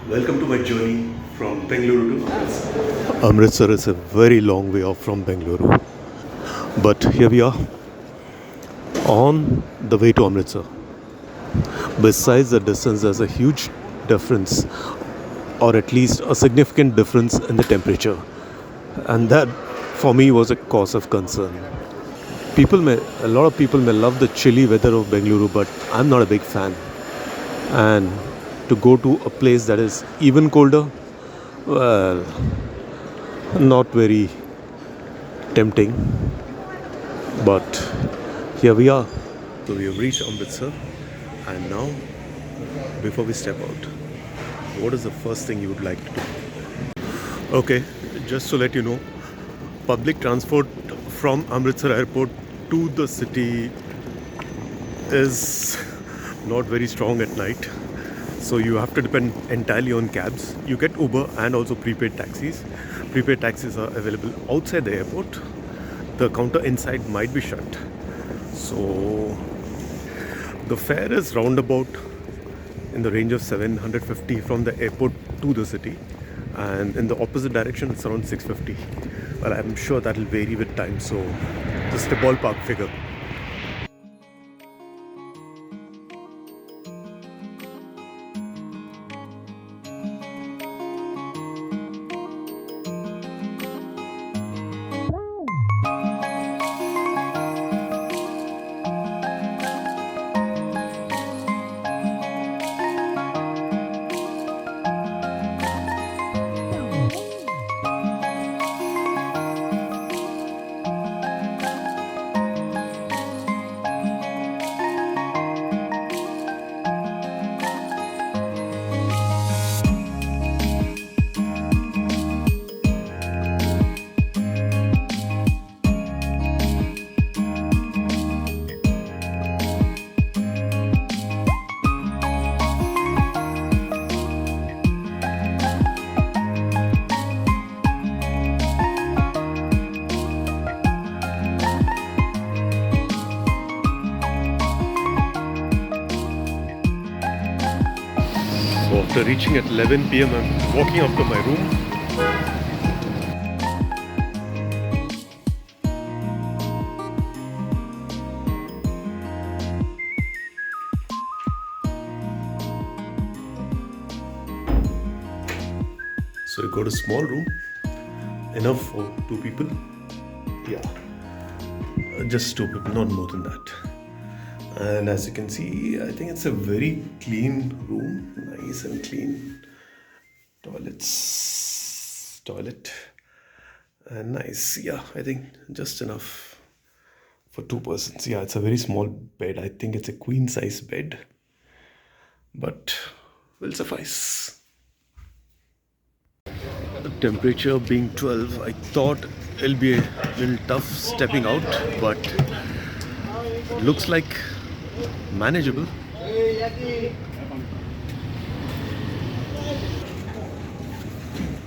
Welcome to my journey from Bengaluru to Amritsar. Amritsar is a very long way off from Bengaluru, but here we are on the way to Amritsar. Besides the distance, there's a huge difference, or at least a significant difference in the temperature, and that for me was a cause of concern. A lot of people may love the chilly weather of Bengaluru, but I'm not a big fan. And to go to a place that is even colder, well, not very tempting. But here we are. So we have reached Amritsar, and now, before we step out, what is the first thing you would like to do? Okay, just to let you know, public transport from Amritsar airport to the city is not very strong at night. So you have to depend entirely on cabs. You get Uber and also prepaid taxis. Prepaid taxis are available outside the airport. The counter inside might be shut. So the fare is roundabout in the range of 750 from the airport to the city, and in the opposite direction it's around 650. Well, I'm sure that will vary with time, so just a ballpark figure. So after reaching at 11 p.m., I'm walking up to my room. So you got a small room, enough for two people. Yeah, just two people, not more than that. And as you can see, I think it's a very clean room, nice and clean. Toilet, and nice. Yeah, I think just enough for two persons. Yeah, it's a very small bed. I think it's a queen size bed, but will suffice. The temperature being 12, I thought it'll be a little tough stepping out, but looks like manageable.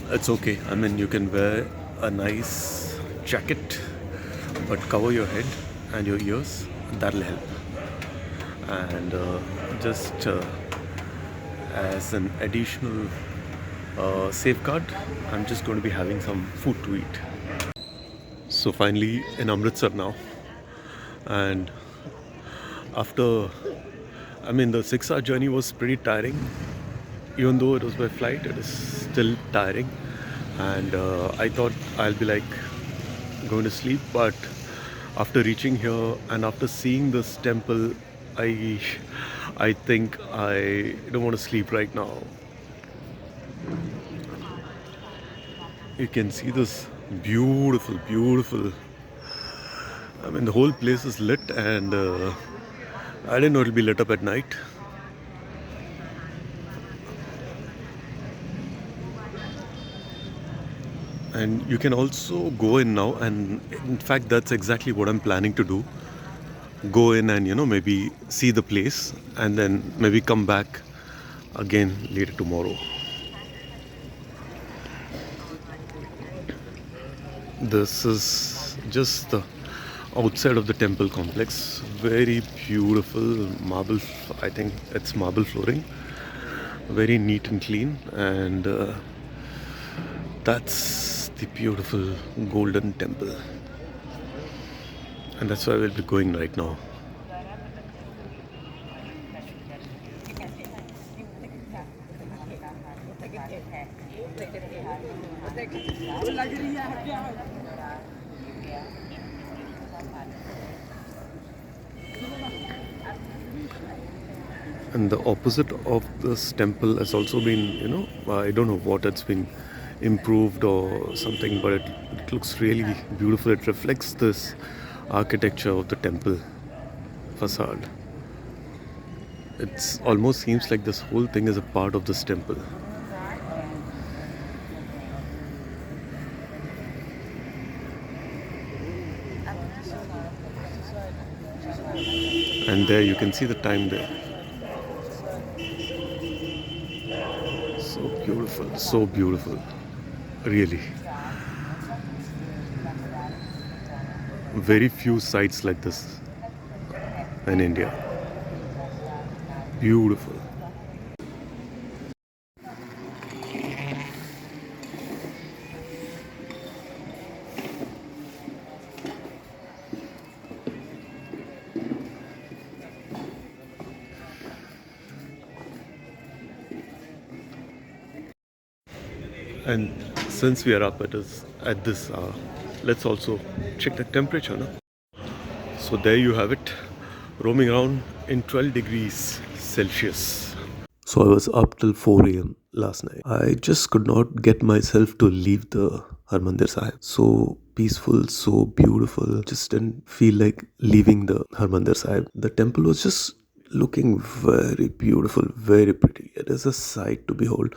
It's okay. I mean, you can wear a nice jacket, but cover your head and your ears. That'll help. And just as an additional safeguard, I'm just going to be having some food to eat. So finally in Amritsar now, and after, I mean, the 6-hour journey was pretty tiring. Even though it was by flight, it is still tiring, and I thought I'll be like going to sleep, but after reaching here and after seeing this temple, I think I don't want to sleep right now. You can see this beautiful, I mean, the whole place is lit, and I didn't know it'll be lit up at night. And you can also go in now, and in fact that's exactly what I'm planning to do. Go in and maybe see the place, and then maybe come back again later tomorrow. This is just the outside of the temple complex. Very beautiful marble, I think it's marble flooring. very neat and clean, and that's the beautiful golden temple, and that's where we'll be going right now. And the opposite of this temple has also been, I don't know what it's been improved or something, but it looks really beautiful. It reflects this architecture of the temple facade. It almost seems like this whole thing is a part of this temple. And there you can see the time there. So beautiful, so beautiful, really. Very few sites like this in India. Beautiful. And since we are up at this hour, let's also check the temperature. No? So there you have it, roaming around in 12 degrees Celsius. So I was up till 4 a.m. last night. I just could not get myself to leave the Harmandir Sahib. So peaceful, so beautiful. Just didn't feel like leaving the Harmandir Sahib. The temple was just looking very beautiful, very pretty. It is a sight to behold.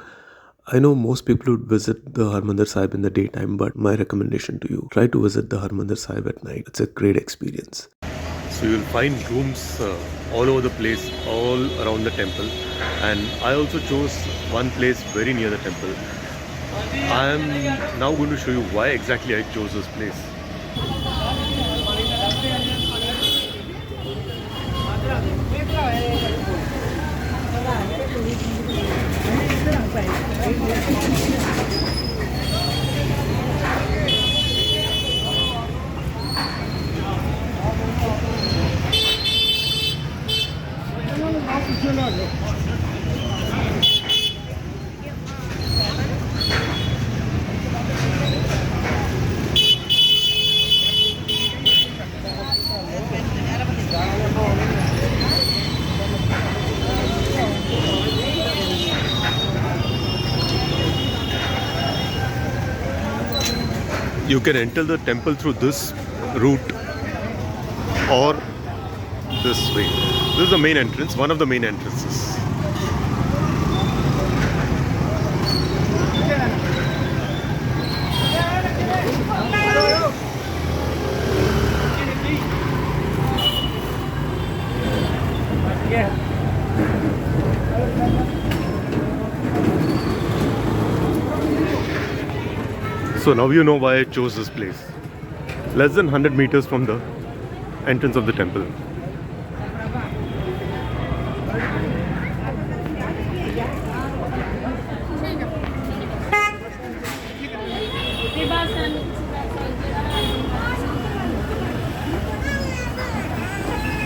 I know most people would visit the Harmandir Sahib in the daytime, but my recommendation to you, try to visit the Harmandir Sahib at night. It's a great experience. So you'll find rooms all over the place, all around the temple. And I also chose one place very near the temple. I am now going to show you why exactly I chose this place. You can enter the temple through this route or this way. This is the main entrance, one of the main entrances. So now you know why I chose this place. Less than 100 meters from the entrance of the temple.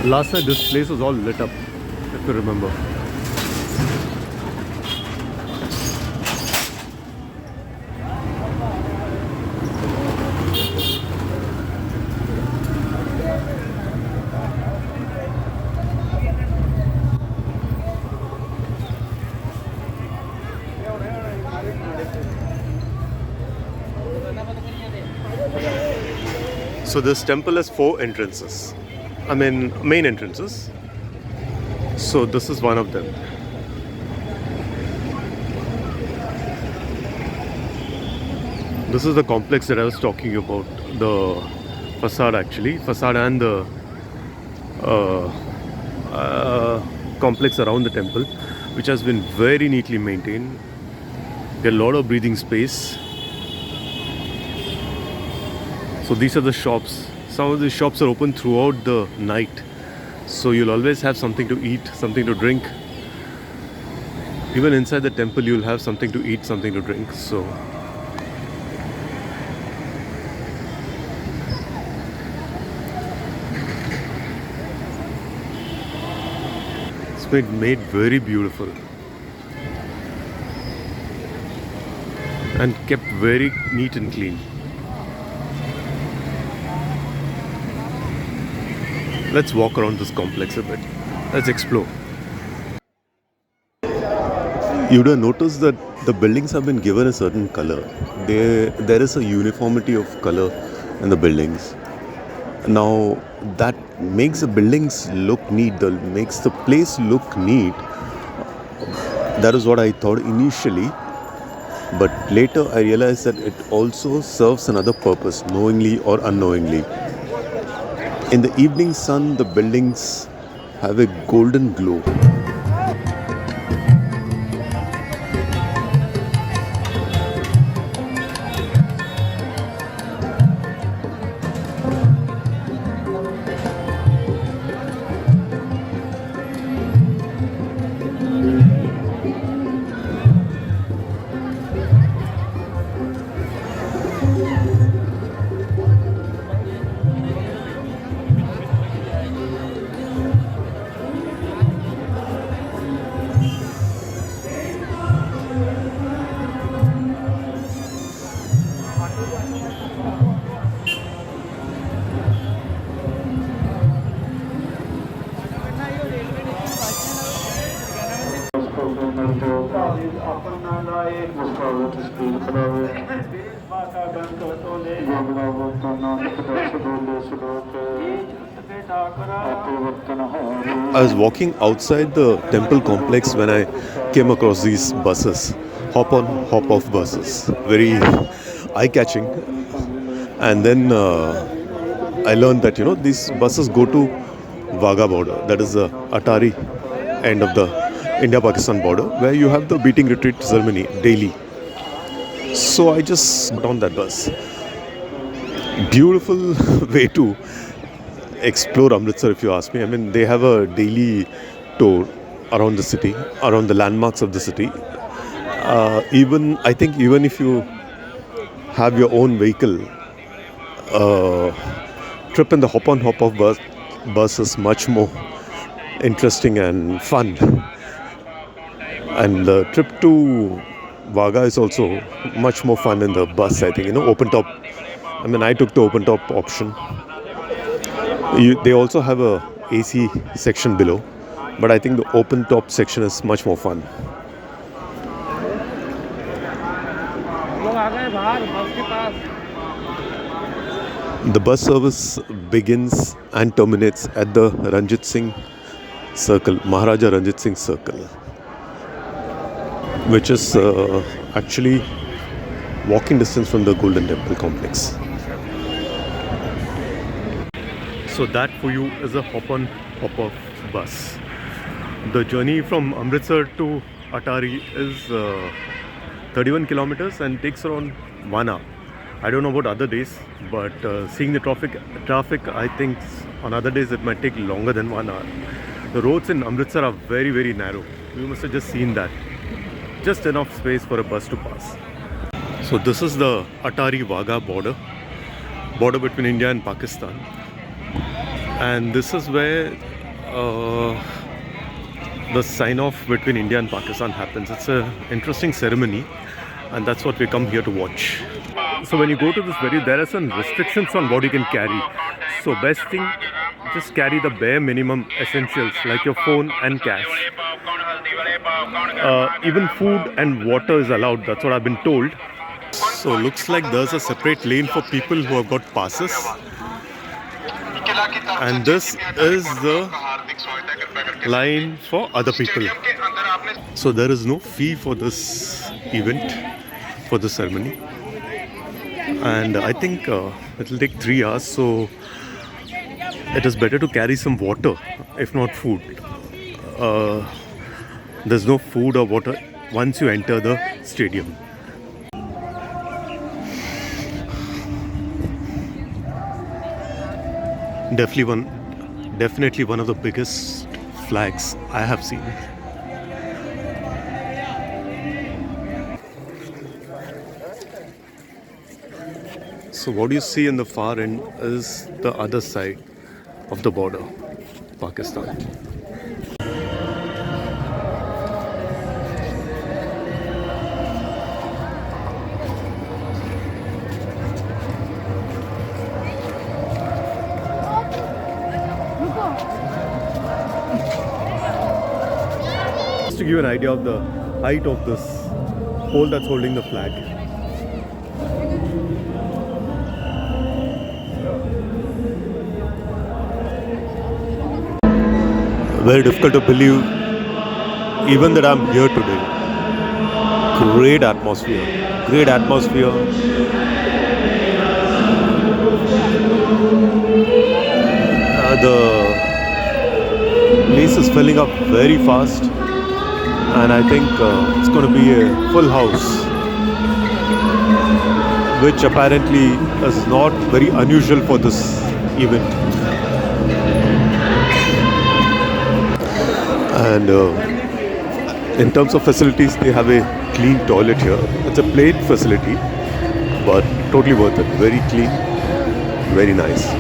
Last night this place was all lit up, if you remember. So this temple has 4 entrances. I mean, main entrances. So this is one of them. This is the complex that I was talking about. The facade actually. Facade and the complex around the temple, which has been very neatly maintained. There's a lot of breathing space. So these are the shops. Some of the shops are open throughout the night. So you'll always have something to eat, something to drink. Even inside the temple, you'll have something to eat, something to drink. So it's been made very beautiful and kept very neat and clean. Let's walk around this complex a bit. Let's explore. You would have noticed that the buildings have been given a certain color. There is a uniformity of color in the buildings. Now that makes the buildings look neat, that makes the place look neat. That is what I thought initially. But later I realized that it also serves another purpose, knowingly or unknowingly. In the evening sun, the buildings have a golden glow. I was walking outside the temple complex when I came across these buses, hop on, hop off buses, very eye catching. And then I learned that these buses go to Wagah border, that is the Atari end of the India-Pakistan border, where you have the beating retreat ceremony daily. So I just got on that bus. Beautiful way to explore Amritsar, if you ask me. I mean, they have a daily tour around the city, around the landmarks of the city. I think even if you have your own vehicle, trip in the hop on hop off bus is much more interesting and fun. And the trip to Wagah is also much more fun in the bus, I think. Open top. I mean, I took the open top option. They also have a AC section below, but I think the open top section is much more fun. The bus service begins and terminates at the Ranjit Singh Circle, Maharaja Ranjit Singh Circle, which is actually walking distance from the Golden Temple complex. So that for you is a hop-on, hop-off bus. The journey from Amritsar to Atari is 31 kilometers and takes around 1 hour. I don't know about other days, but seeing the traffic, I think on other days it might take longer than 1 hour. The roads in Amritsar are very, very narrow. You must have just seen that. Just enough space for a bus to pass. So this is the Atari-Wagah border between India and Pakistan. And this is where the sign-off between India and Pakistan happens. It's an interesting ceremony, and that's what we come here to watch. So when you go to this there are some restrictions on what you can carry. So best thing, just carry the bare minimum essentials like your phone and cash. Even food and water is allowed, that's what I've been told. So looks like there's a separate lane for people who have got passes. And this is the line for other people. So there is no fee for this event, for the ceremony. And I think it will take 3 hours, so it is better to carry some water, if not food. There's no food or water once you enter the stadium. Definitely one of the biggest flags I have seen. So what you see in the far end is the other side of the border, Pakistan. Just to give you an idea of the height of this pole that's holding the flag. Very difficult to believe even that I'm here today. Great atmosphere. Great atmosphere. The place is filling up very fast, and I think it's going to be a full house, which apparently is not very unusual for this event. And in terms of facilities, they have a clean toilet here. It's a plain facility, but totally worth it. Very clean, very nice.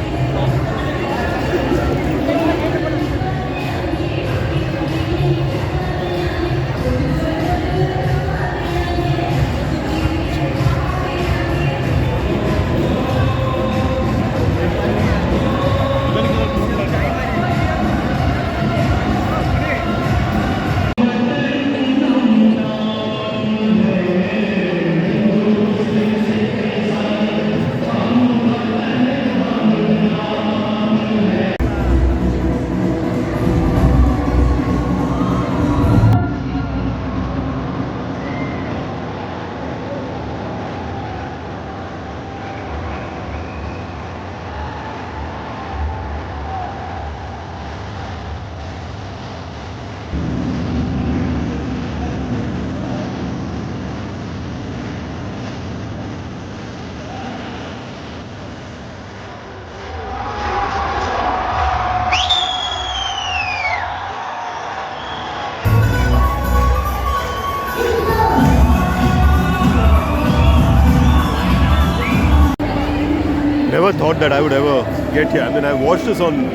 Never thought that I would ever get here. I mean, I watched this on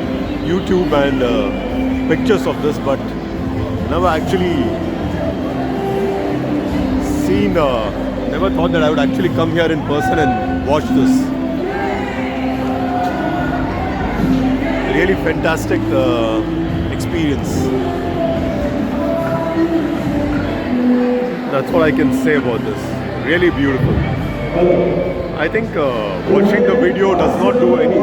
YouTube and pictures of this, but never actually seen. Never thought that I would actually come here in person and watch this. Really fantastic experience. That's all I can say about this. Really beautiful. I think watching the video does not do any.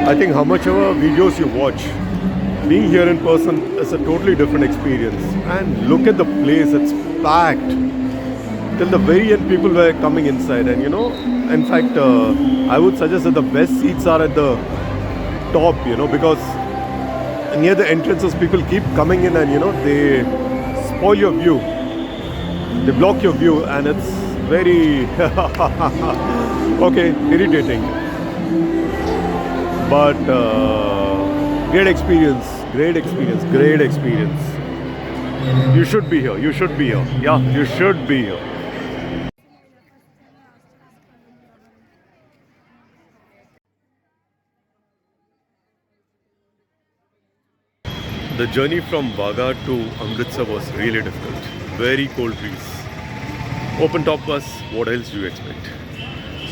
I think how much ever videos you watch, being here in person is a totally different experience. And look at the place, it's packed. Till the very end, people were coming inside. And you know, in fact, I would suggest that the best seats are at the top, you know, because near the entrances, people keep coming in and, you know, they spoil your view. They block your view, and it's very okay, irritating. But great experience, great experience, great experience. You should be here. You should be here. Yeah, you should be here. The journey from Wagah to Amritsar was really difficult. Very cold breeze. Open top bus, what else do you expect?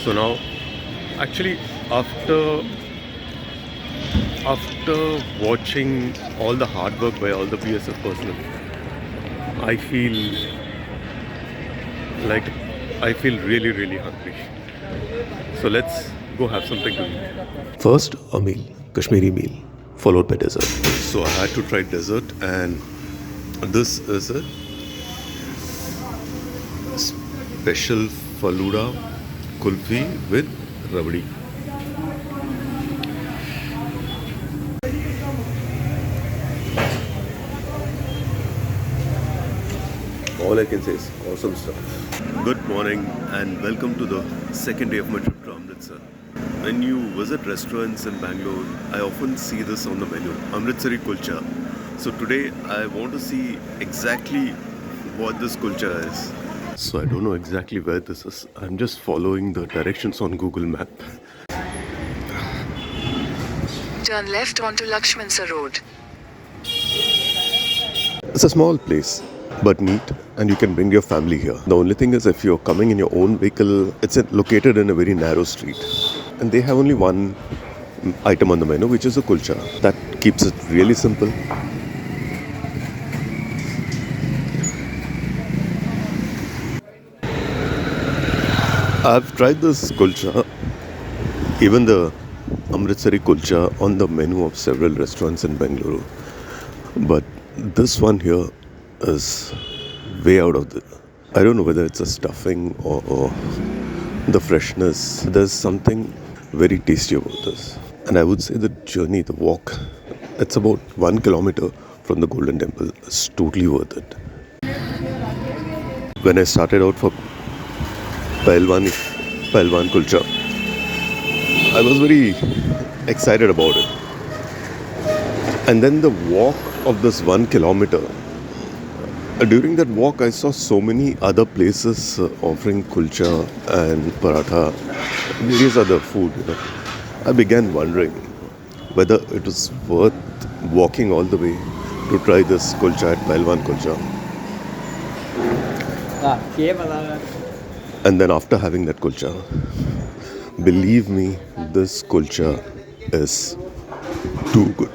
So now, actually, after watching all the hard work by all the BSF personnel, I feel really hungry. So let's go have something to eat. First, a meal, Kashmiri meal, followed by dessert. So I had to try dessert, and this is a special Faluda kulfi with rabdi. All I can say is awesome stuff. Good morning and welcome to the second day of my trip to Amritsar. When you visit restaurants in Bangalore, I often see this on the menu, Amritsari kulcha. So today I want to see exactly what this kulcha is. So I don't know exactly where this is. I'm just following the directions on Google Map. Turn left onto Lakshmansar Road. It's a small place, but neat, and you can bring your family here. The only thing is, if you're coming in your own vehicle, it's located in a very narrow street, and they have only one item on the menu, which is a kulcha. That keeps it really simple. I've tried this kulcha, even the Amritsari kulcha, on the menu of several restaurants in Bengaluru. But this one here is way out of the... I don't know whether it's a stuffing or the freshness. There's something very tasty about this. And I would say the journey, the walk, it's about 1 kilometer from the Golden Temple. It's totally worth it. When I started out for Pahalwan Kulcha, I was very excited about it. And then the walk of this 1 kilometer, during that walk I saw so many other places offering kulcha and paratha, various other food. I began wondering whether it was worth walking all the way to try this kulcha at Pahalwan Kulcha. And then after having that kulcha, believe me, this kulcha is too good.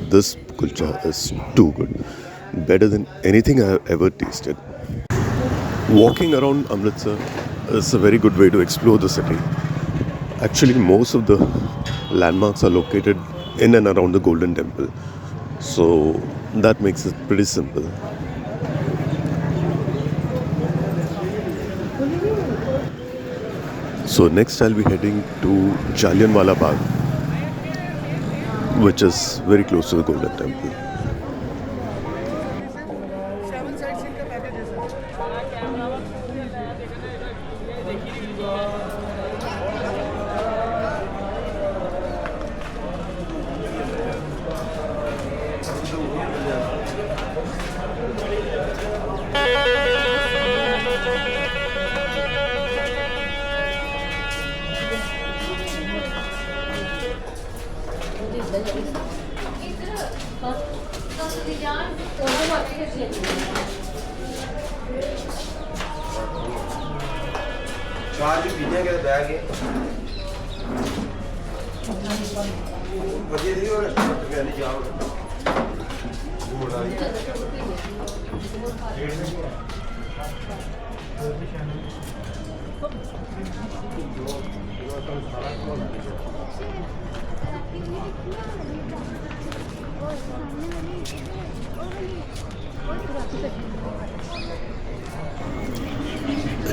This kulcha is too good. Better than anything I have ever tasted. Walking around Amritsar is a very good way to explore the city. Actually, most of the landmarks are located in and around the Golden Temple. So that makes it pretty simple. So next I'll be heading to Jallianwala Bagh, which is very close to the Golden Temple.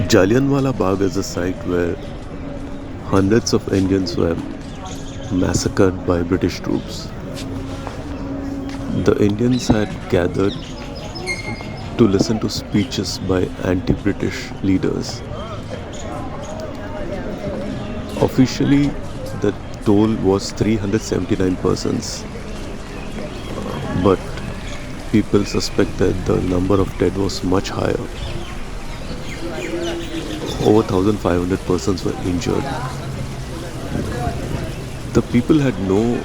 Jallianwala Bagh is a site where hundreds of Indians were massacred by British troops. The Indians had gathered to listen to speeches by anti-British leaders. Officially, the toll was 379 persons, but people suspect that the number of dead was much higher. Over 1,500 persons were injured. The people had no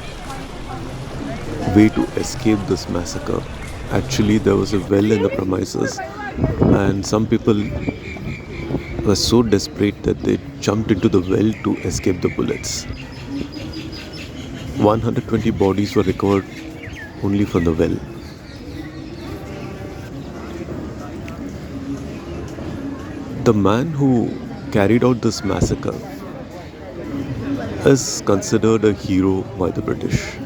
way to escape this massacre. Actually, there was a well in the premises, and some people were so desperate that they jumped into the well to escape the bullets. 120 bodies were recovered only from the well. The man who carried out this massacre is considered a hero by the British.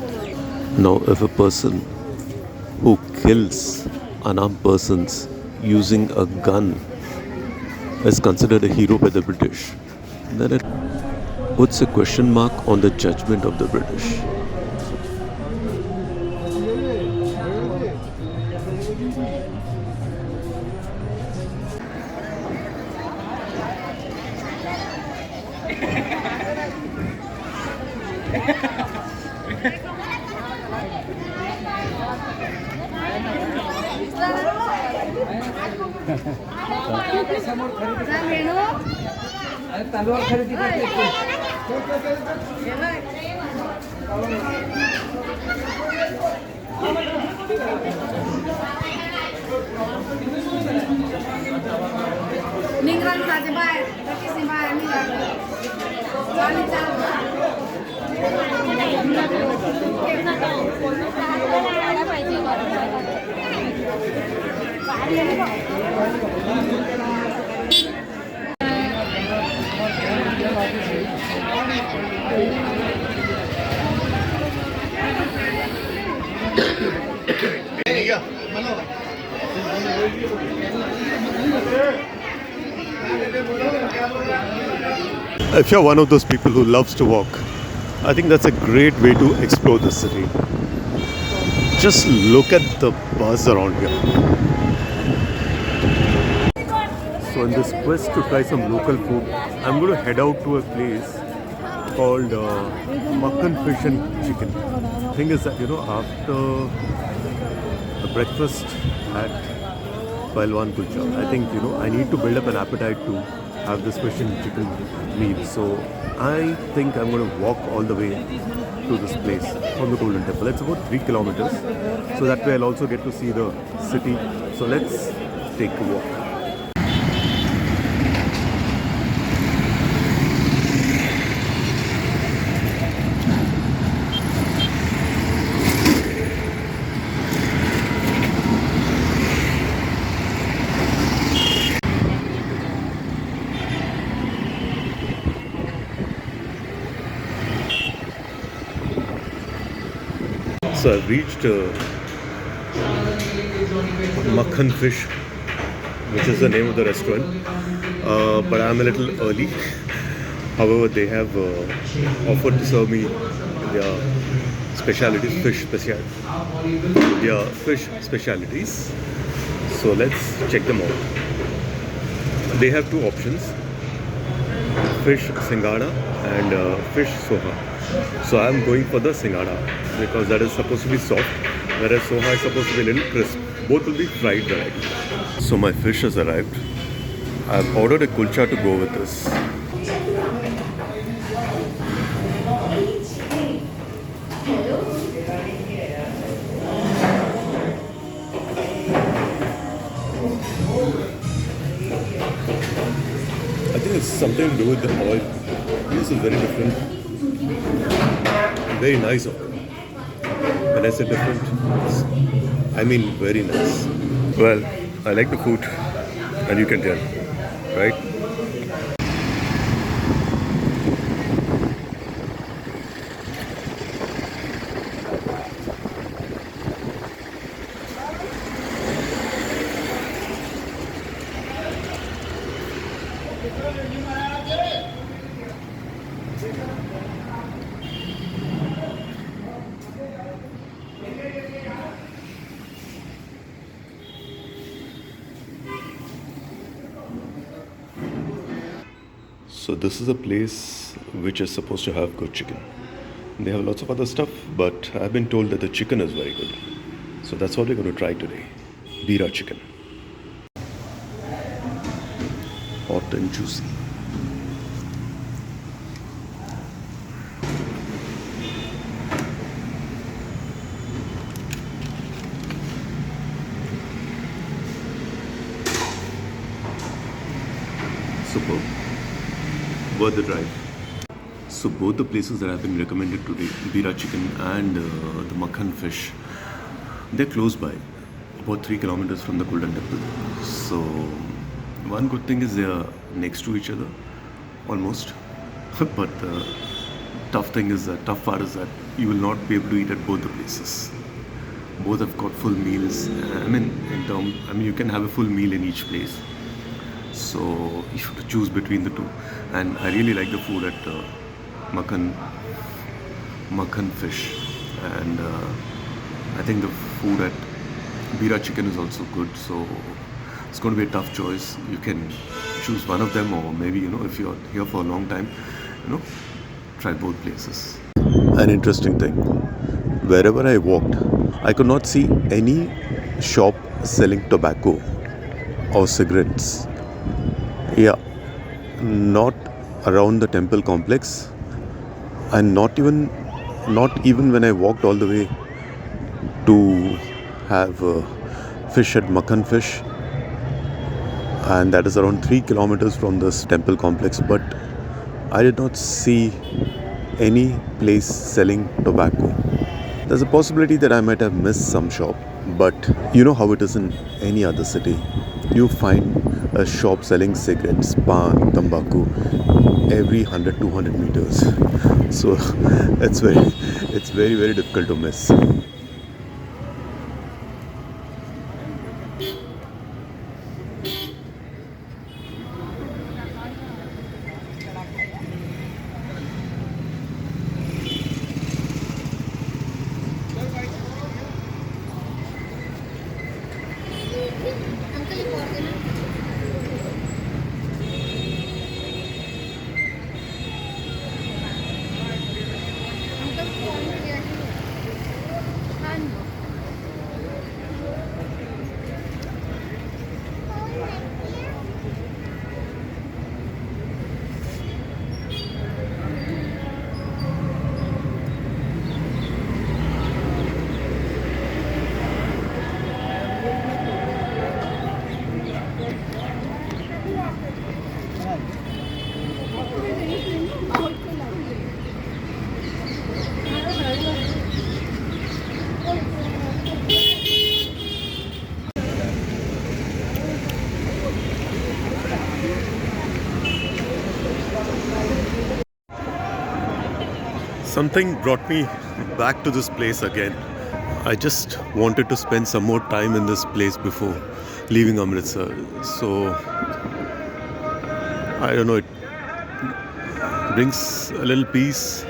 Now, if a person who kills unarmed persons using a gun is considered a hero by the British, then it puts a question mark on the judgment of the British. Ningran saja baik, tapi si baik ni kan. Jangan jangan. If you're one of those people who loves to walk, I think that's a great way to explore the city. Just look at the buzz around here. So in this quest to try some local food, I'm going to head out to a place called Makhan Fish and Chicken. Thing is that, after the breakfast at Palwan Kulcha, I think, I need to build up an appetite to have this fish and chicken meal. So I think I'm going to walk all the way to this place from the Golden Temple. It's about 3 kilometers. So that way I'll also get to see the city. So let's take a walk. So I've reached Makhan Fish, which is the name of the restaurant, but I'm a little early. However, they have offered to serve me their specialities, fish specialities. So let's check them out. They have two options: fish singada and fish soha. So I'm going for the singada because that is supposed to be soft, whereas soha is supposed to be a little crisp. Both will be fried variety. So my fish has arrived. I've ordered a kulcha to go with this. I think it's something to do with the oil. This is very different. Very nice of them. When I say different, I mean very nice. Well, I like the food, and you can tell, right? So this is a place which is supposed to have good chicken. They have lots of other stuff, but I've been told that the chicken is very good. So that's what we're going to try today. Bira chicken. Hot and juicy. Superb. Worth the drive. So both the places that have been recommended today, Bira chicken and the Makhan fish, they're close by, about 3 kilometers from the Golden Temple. So one good thing is they are next to each other, almost. But the tough part is that you will not be able to eat at both the places. Both have got full meals. You can have a full meal in each place. So you have to choose between the two, and I really like the food at Makhan fish, and I think the food at Bira chicken is also good. So it's going to be a tough choice. You can choose one of them, or maybe if you're here for a long time, try both places. An interesting thing: wherever I walked, I could not see any shop selling tobacco or cigarettes Yeah, not around the temple complex, and not even when I walked all the way to have fish at Makhan Fish, and that is around 3 kilometers from this temple complex. But I did not see any place selling tobacco. There's a possibility that I might have missed some shop, but you know how it is in any other city. You find a shop selling cigarettes, pan, tambaku every 100-200 meters. So it's very difficult to miss. Something brought me back to this place again. I just wanted to spend some more time in this place before leaving Amritsar. So I don't know, it brings a little peace.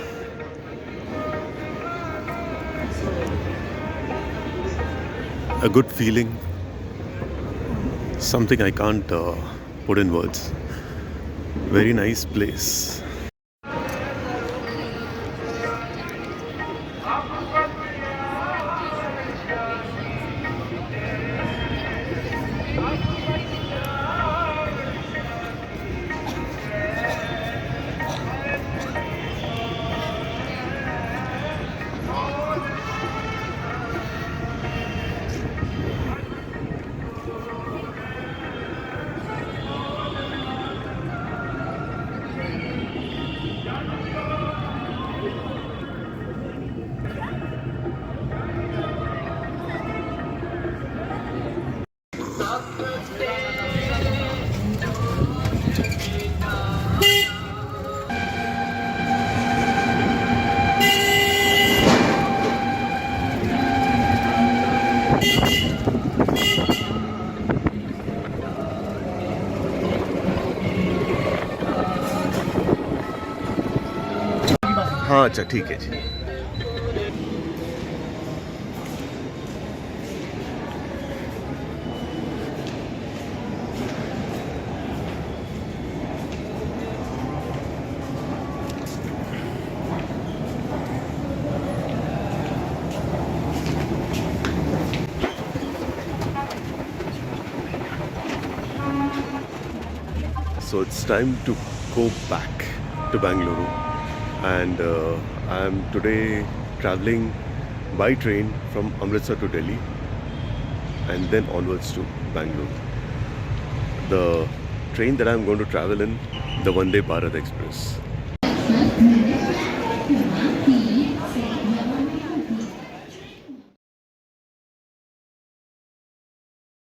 A good feeling, something I can't put in words. Very nice place. हाँ अच्छा ठीक है जी. So it's time to go back to Bangalore, and I'm today traveling by train from Amritsar to Delhi and then onwards to Bangalore. The train that I'm going to travel in, the Vande Bharat Express.